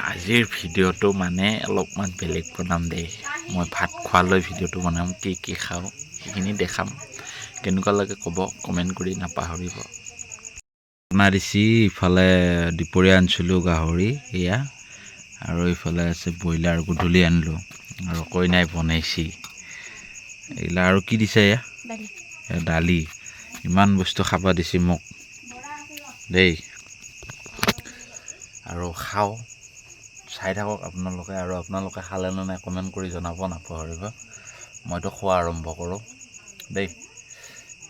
আজিৰ ভিডিঅ'টো মানে অলপমান বেলেগ বনাম দেই মই ভাত খোৱালৈ ভিডিঅ'টো বনাম কি খাওঁ সেইখিনি দেখাম কেনেকুৱা লাগে ক'ব কমেণ্ট কৰি নাপাহৰিব বনাই দিছি ইফালে দুপৰীয়া আনিছিলোঁ গাহৰি এয়া আৰু ইফালে আছে ব্ৰইলাৰ গধূলি আনিলোঁ আৰু কইনাই বনাইছি এইলা আৰু কি দিছে এয়া দালি ইমান বস্তু খাবা দিছি মোক দেই আৰু খাওঁ চাই থাকক আপোনালোকে আৰু আপোনালোকে খালে নে নাই কমেণ্ট কৰি জনাব নাপাহৰিব মইতো খোৱা আৰম্ভ কৰোঁ দেই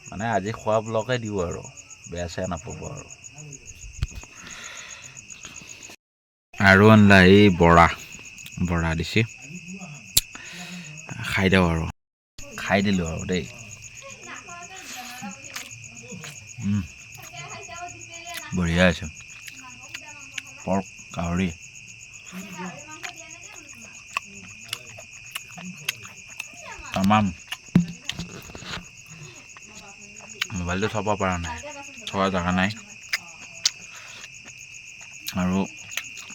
মানে আজি খোৱা ব্লগে দিওঁ আৰু বেয়া চেয়া নাপাব আৰু আনলা এই বৰা দিছে খাই দিওঁ আৰু খাই দিলোঁ আৰু দেই বঢ়িয়া আছে পৰ্ক গাহৰি তামাম মোবাইলটো থ'ব পৰা নাই থোৱা জেগা নাই আৰু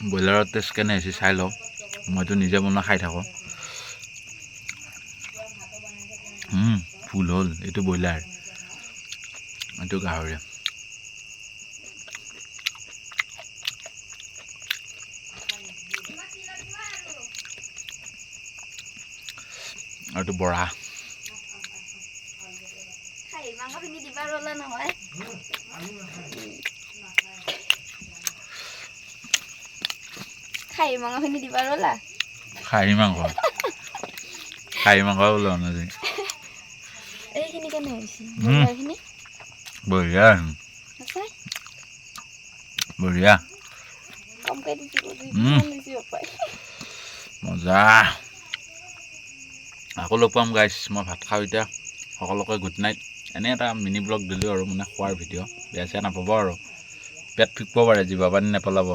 ব্ৰইলাৰৰ টেষ্ট কেনে হৈছে চাই লওঁ মইতো নিজে বনাই খাই থাকোঁ ফুল হ'ল এইটো ব্ৰইলাৰ এইটো গাহৰি এইটো বৰা মাংসখিনি দিবা ৰ'লা নহয় খাহী মাংসখিনি দিবা ৰ'লা খাহী মাংস ওলোৱা নাযায় এইখিনি কেনে হৈছে ব্ৰইলাৰখিনি বঢ়িয়া বঢ়িয়া কমকৈ দিছি মজা আকৌ লগ পাম গাইছ মই ভাত খাওঁ এতিয়া সকলোকে গুড নাইট এনে এটা মিনি ব্লগ দিলোঁ আৰু মানে খোৱাৰ ভিডিঅ' বেয়া চেয়া নাপাব আৰু পেট ফিকব পাৰে জিভা পানী নেপেলাব